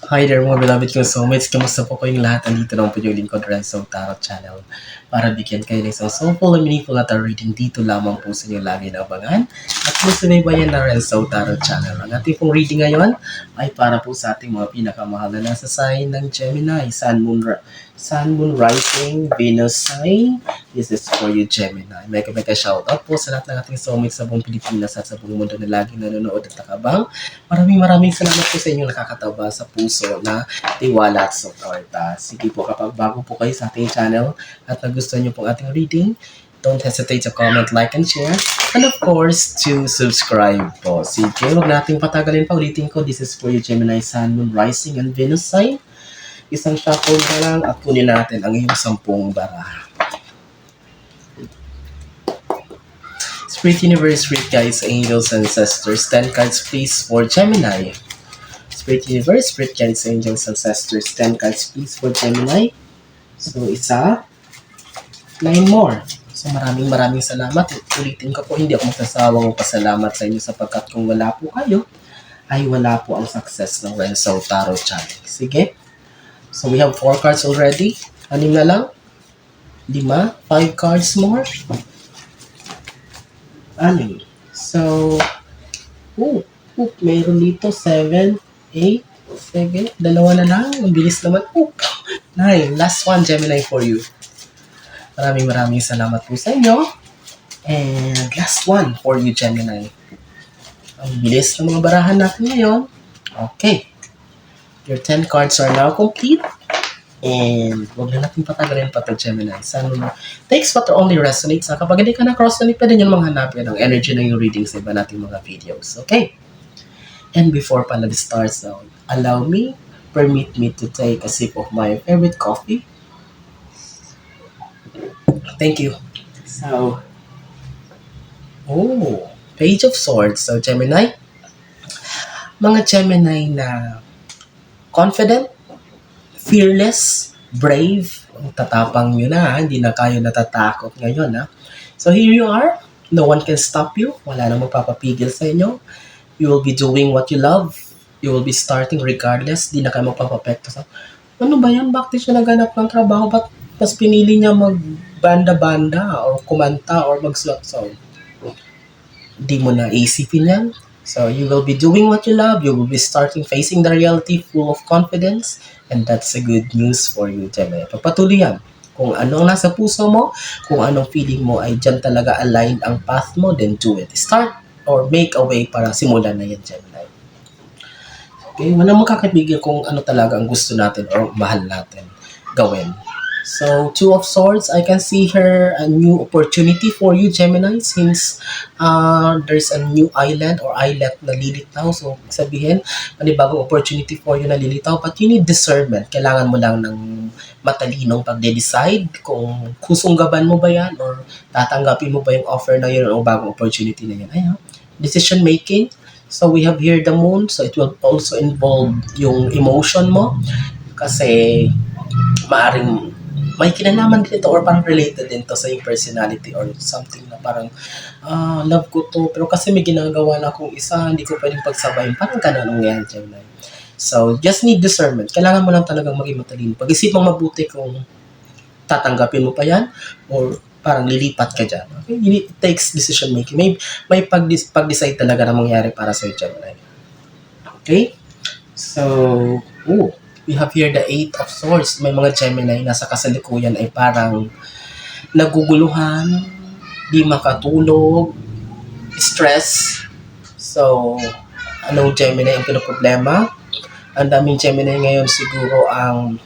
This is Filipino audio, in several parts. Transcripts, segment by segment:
Hi there mga beloved kong soulmates. Kamusta po kayong lahat? Andito lang po yung lingkod Renzo Tarot Channel para bigyan kayo ng isang soulful and meaningful na tarot reading dito lamang po sa inyo lagi na abangan at po subaybayan ng Renzo Tarot Channel. Ang ating pong reading ngayon ay para po sa ating mga pinakamahal na nasa sign ng Gemini, Sun, Moon, Rising, Venus sign. This is for you, Gemini. Mega shoutout po sa lahat ng ating soulmates sa buong Pilipinas at sa buong mundo na laging nanonood at nakabang. Maraming salamat po sa inyong nakakataba sa puso na tiwala at suporta. Sige po, kapag bago po kayo sa ating channel at nagustuhan niyo pong ating reading, don't hesitate to comment, like, and share. And of course, to subscribe po. Sige, huwag nating patagalin pa. Ulitin ko, this is for you, Gemini, Sun, Moon, Rising, and Venus sign. Isang shuffle na lang at kunin natin ang iyong 10 baraha. Spirit Universe, Spirit Guides, Angels, Ancestors. 10 cards please for Gemini. Spirit Universe, Spirit Guides, Angels, Ancestors. 10 cards please for Gemini. So, 9 more. So, maraming salamat. Ulitin ko po, hindi ako magsasawang pasalamat sa inyo sapagkat kung wala po kayo, ay wala po ang success ng Renzo Tarot Channel. Sige. So, we have 4 cards already. 6 na lang. 5. 5 cards more. 6. So, mayroon dito 7, 8, sige, 2 na lang. Ang bilis naman. 9. Last one, Gemini, for you. Maraming salamat po sa inyo. And last one for you, Gemini. Ang bilis ng mga barahan natin ngayon. Okay. Your 10 cards are now complete. And huwag na natin patagalin pa ito, Gemini. Takes what only resonates. Kapag hindi ka na-cross-connect, pwede nyo namang hanapin ang energy ng yung reading sa iba nating mga videos. Okay? And before pa nag-start now, permit me to take a sip of my favorite coffee. Thank you. So, Page of Swords. So, Gemini, mga Gemini na confident, fearless, brave, tatapang nyo na, hindi na kayo natatakot ngayon. So here you are, no one can stop you, wala na magpapapigil sa inyo. You will be doing what you love, you will be starting regardless, di na kayo magpapapekto sa, ano ba yan, bakit siya naganap ng trabaho, ba't mas pinili niya magbanda-banda or kumanta or mag-slot song? Di mo na isipin yan. So you will be doing what you love, you will be starting facing the reality full of confidence, and that's a good news for you, Gemini. Pagpatuloy yan. Kung anong nasa puso mo, kung anong feeling mo ay dyan talaga aligned ang path mo, then do it. Start or make a way para simulan na yan, Gemini. Okay, walang makakabigyan kung ano talaga ang gusto natin or mahal natin gawin. So, 2 of Swords, I can see here a new opportunity for you, Gemini, since there's a new island or islet na lilitaw. So, sabihin, panibagong opportunity for you na lilitaw. But you need discernment. Kailangan mo lang ng matalinong pagde-decide kung kusunggaban mo ba yan or tatanggapin mo ba yung offer na yun o bagong opportunity na yan. Decision making. So, we have here the moon. So, it will also involve yung emotion mo. Kasi, maaring may kinalaman din ito or parang related din to sa yung personality or something na parang love ko to pero kasi may ginagawa na akong isa, hindi ko pwedeng pagsabayin. Parang ganun ang nangyayari, Gemini. So, just need discernment. Kailangan mo lang talagang maging matalino. Pag-isip mong mabuti kung tatanggapin mo pa yan or parang lilipat ka dyan. Okay? It takes decision making. May pag-decide talaga na mangyari para sa Gemini. Okay? So, we have here the 8 of Swords. May mga Gemini na sa kasalikuyan ay parang naguguluhan, di makatulog, stress. So, anong Gemini ang pinoproblema? Ang daming Gemini ngayon siguro ang,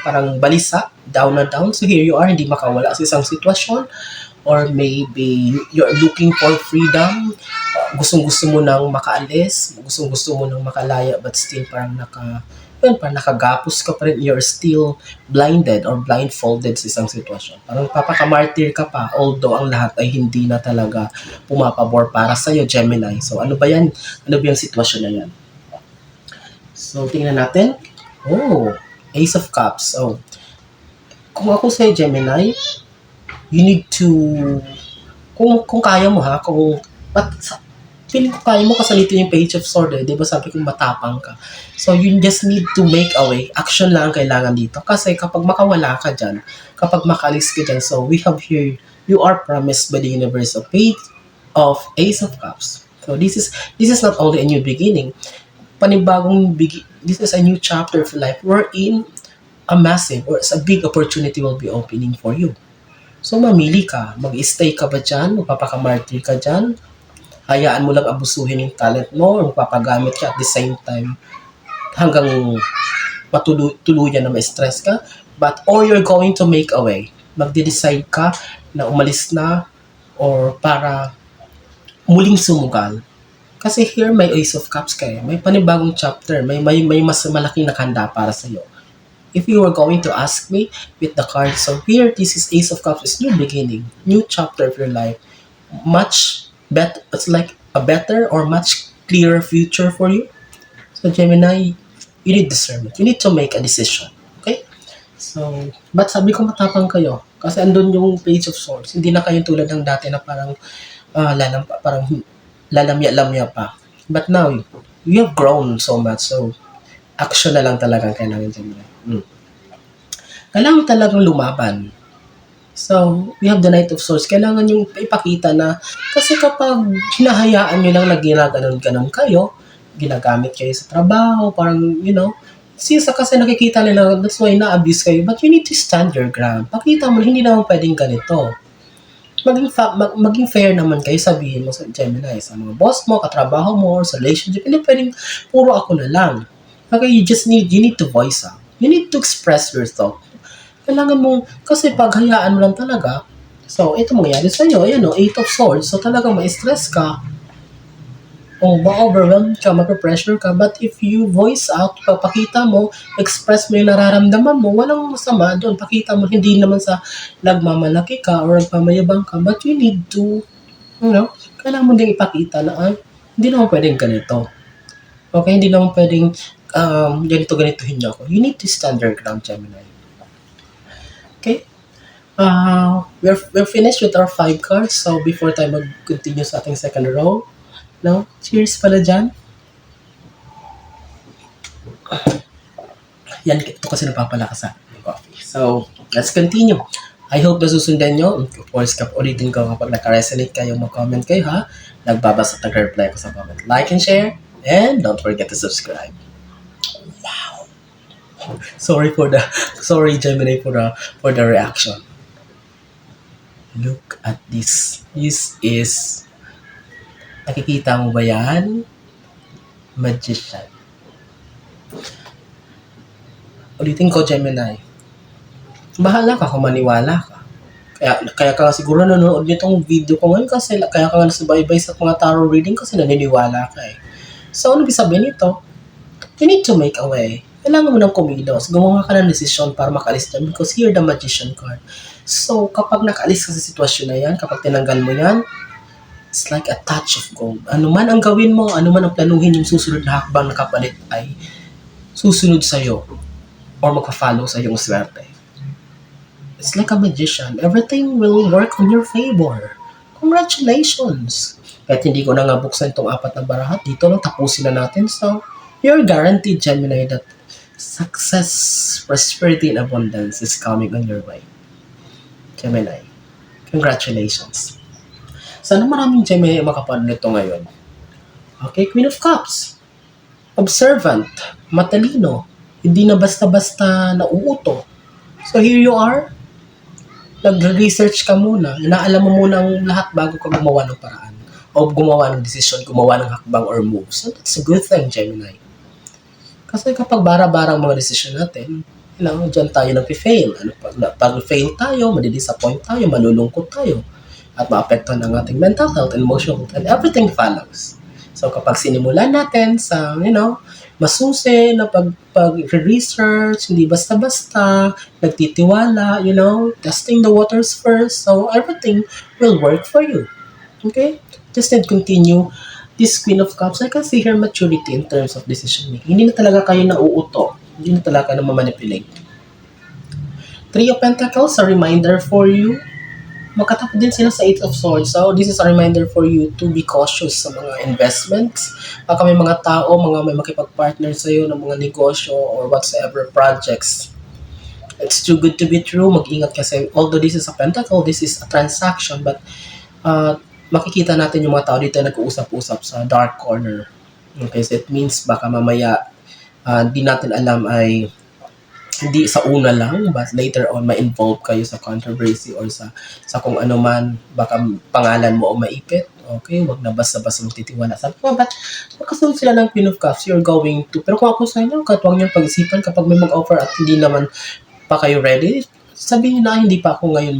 parang balisa, down na down. So here you are, hindi makawala sa isang sitwasyon. Or maybe you're looking for freedom. Gustong-gusto mo nang makaalis, gustong-gusto mo nang makalaya, but still parang parang nakagapos ka pa rin, you're still blinded or blindfolded sa isang sitwasyon. Parang papakamartir ka pa, although ang lahat ay hindi na talaga pumapabor para sa'yo, Gemini. So, ano ba yan? Ano ba yung sitwasyon na yan? So, tingnan natin. Ace of Cups. So, kung ako sa'yo, Gemini, you need to, kung kaya mo kung feeling ko kaya mo kasi dito yung Page of Swords eh. Di ba sabi kong matapang ka? So, you just need to make a way. Action lang ang kailangan dito. Kasi kapag makawala ka dyan, kapag makalis ka dyan, so we have here, you are promised by the universe of Page of Ace of Cups. So, this is not only a new beginning. This is a new chapter of life wherein a massive or a big opportunity will be opening for you. So, mamili ka. Mag-stay ka ba dyan? Magpapakamartir ka dyan? Hayaan mo lang abusuhin yung talent mo or mapapagamit ka at the same time hanggang tuluyan na ma-stress ka. Or you're going to make a way. Magde-decide ka na umalis na or para muling sumugal. Kasi here may Ace of Cups kayo. May panibagong chapter. May mas malaking nakahanda para sa'yo. If you were going to ask me with the card, so here, this is Ace of Cups, is new beginning, new chapter of your life. It's like a better or much clearer future for you. So Gemini, you need discernment. You need to make a decision. Okay? So, but sabi ko matapang kayo. Kasi andun yung Page of Swords. Hindi na kayo tulad ng dati na parang lalamya-lamya pa. But now, you have grown so much. So, action na lang talagang kailangan Gemini. Kailangan talagang lumaban. So, we have the Knight of Swords. Kailangan yung ipakita na, kasi kapag hinahayaan nyo lang na ginaganon-ganon kayo, ginagamit kayo sa trabaho, parang, kasi nakikita nila, that's why na-abuse kayo, but you need to stand your ground. Pakita mo, hindi naman pwedeng ganito. Maging fair naman kayo, sabihin mo sa Gemini, sa mga boss mo, katrabaho mo, or sa relationship, hindi pwedeng puro ako na lang. Okay, you need to voice out. You need to express your thought. Kailangan mo, kasi pag hayaan mo lang talaga, so, ito mangyayari sa'yo, Eight of Swords, so talagang ma-stress ka, o ma-overwhelm ka, mag-pressure ka, but if you voice out, papakita mo, express mo yung nararamdaman mo, walang masama doon, pakita mo, hindi naman sa nagmamalaki ka, or nagmamayabang ka, but you need to, kailangan mo din ipakita na, hindi naman pwedeng ganito. Okay, hindi naman pwedeng, ganito-ganitohin niyo ako. You need to stand your ground, Gemini. Okay? We're finished with our 5 cards. So, before tayo mag-continue sa ating second row, cheers pala dyan. Yan, ito kasi napapalakas sa coffee. So, let's continue. I hope nasusundan nyo. Of course, ulitin ko kapag naka-resonate kayo, mag-comment kayo ha. Nagbabasa at nag-reply ko sa comment. Like and share. And don't forget to subscribe. Wow. Sorry Gemini for the reaction. Look at this. This is, nakikita mo ba yan? Magician. Ulitin ko Gemini. Bahala ka kung maniwala ka. Kaya ka siguro nanonood nitong video ko ngayon kasi kaya ka nga nasubaybay sa mga tarot reading kasi naniniwala ka eh. So, ano sabihin nito? You need to make a way. Kailangan mo ng kumilos. Gumawa ka ng desisyon para makalis dyan because here the Magician card. So, kapag nakaalis ka sa sitwasyon na yan, kapag tinanggal mo yan, it's like a touch of gold. Ano man ang gawin mo, ano man ang planuhin yung susunod na hakbang na kapalit ay susunod sa'yo or magpa-follow sa iyong swerte. It's like a magician. Everything will work on your favor. Congratulations! Kahit hindi ko na nga buksan itong 4 na barahat, dito lang tapusin na natin. So, you're guaranteed, Gemini, that success, prosperity, and abundance is coming on your way. Gemini, congratulations. Sana maraming Gemini makapanood nito ngayon. Okay, Queen of Cups. Observant, matalino, hindi na basta-basta nauuto. So here you are, nag-research ka muna, inaalam mo muna ang lahat bago ka gumawa ng paraan o gumawa ng desisyon, gumawa ng hakbang or move. So that's a good thing, Gemini. Kasi kapag bara-barang mga desisyon natin, dyan tayo nag-fail. Pag fail tayo, madidisappoint tayo, malulungkot tayo, at maapektuhan ang ating mental health, emotional health, and everything follows. So kapag sinimulan natin sa, masusi na pag-research, hindi basta-basta, nagtitiwala, testing the waters first, so everything will work for you. Okay? Just need to continue. This Queen of Cups, I can see her maturity in terms of decision making. Hindi na talaga kayo nauuto. Hindi na talaga na mamanipulate. 3 of Pentacles, a reminder for you Makatapat din sila sa Eight of Swords. So, this is a reminder for you to be cautious sa mga investments. Baka may mga tao, may makipag-partner sa'yo ng mga negosyo or whatsoever projects. It's too good to be true. Mag-ingat kasi although this is a pentacle, this is a transaction, but makikita natin yung mga tao dito nag-uusap-usap sa dark corner. Okay, so it means baka mamaya di natin alam ay hindi sa una lang, but later on ma-involve kayo sa controversy or sa kung ano man, baka pangalan mo o maipit. Okay, wag na basta-basta magtitiwala sa but magkasunod sila ng Queen of Cups, you're going to. Pero kung ako sa inyo, huwag niyong pag-isipan kapag may mag-offer at hindi naman pa kayo ready, sabihin na hindi pa ako ngayon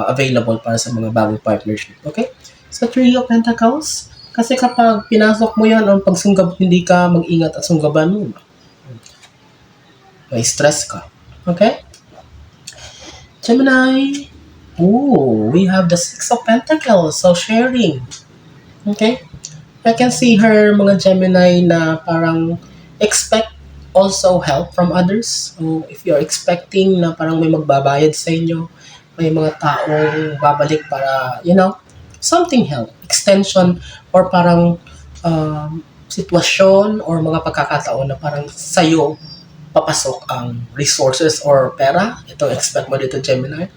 available para sa mga bagong partnership. Okay? So, Three of Pentacles, kasi kapag pinasok mo yan, ang pagsunggab, hindi ka mag-ingat at sunggaban mo. May stress ka. Okay? Gemini. Ooh, we have the Six of Pentacles. So, sharing. Okay? I can see her, mga Gemini, na parang expect also help from others. So, if you're expecting na parang may magbabayad sa inyo, may mga taong babalik para, something help. Extension or parang sitwasyon or mga pagkakataon na parang sa'yo papasok ang resources or pera. Ito, expect mo dito, Gemini.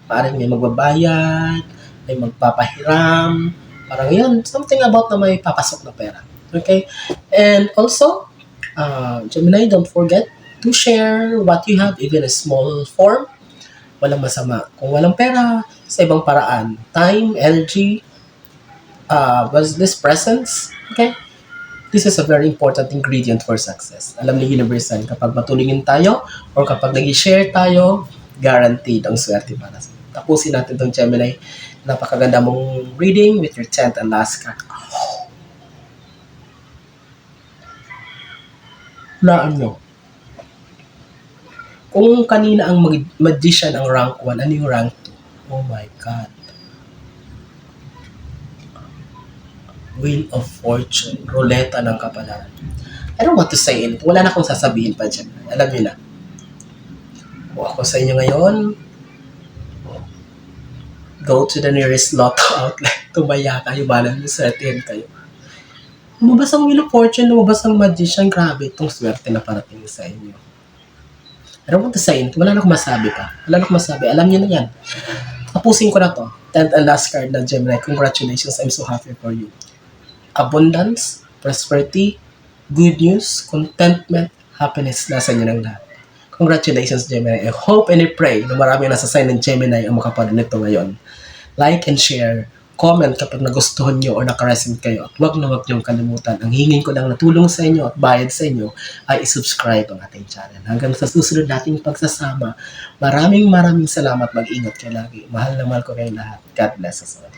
Parang may magbabayad, may magpapahiram, parang yan, something about na may papasok na pera. Okay? And also, Gemini, don't forget to share what you have, even a small form. Walang masama. Kung walang pera, sa ibang paraan. Time, energy, was this presence, okay? This is a very important ingredient for success. Alam ni Universal, kapag matulungin tayo or kapag nag-share tayo, guaranteed ang swerte para sa. Tapusin natin itong Gemini. Napakaganda mong reading with your 10th and last card. Hulaan nyo. Kung kanina ang magician ang rank 1, ano yung rank 2? Oh my God. Wheel of Fortune, ruleta ng kapalaran. I don't want to say it. Wala na akong sasabihin pa dyan. Alam niyo na. Kung ako sa inyo ngayon, go to the nearest lotto outlet. Tumaya kayo, balang nyo, swertihin kayo. Lumabas ang Wheel of Fortune, lumabas ang Magician. Grabe, itong swerte na parating sa inyo. I don't want to say it. Wala na akong masabi pa. Wala na akong masabi. Alam niyo na yan. Tapusin ko na to. 10th and last card na Gemini. Congratulations. I'm so happy for you. Abundance, prosperity, good news, contentment, happiness, nasa inyo ng lahat. Congratulations, Gemini. I hope and I pray na marami nasa sign ng Gemini ang makapanood nito ngayon. Like and share, comment kapag nagustuhan nyo or nakaresent kayo. At wag na wag niyong kalimutan. Ang hingin ko lang na tulong sa inyo at bayad sa inyo ay isubscribe ang ating channel. Hanggang sa susunod nating pagsasama, maraming salamat. Mag-ingat kayo lagi. Mahal na mahal ko kayong lahat. God bless us all.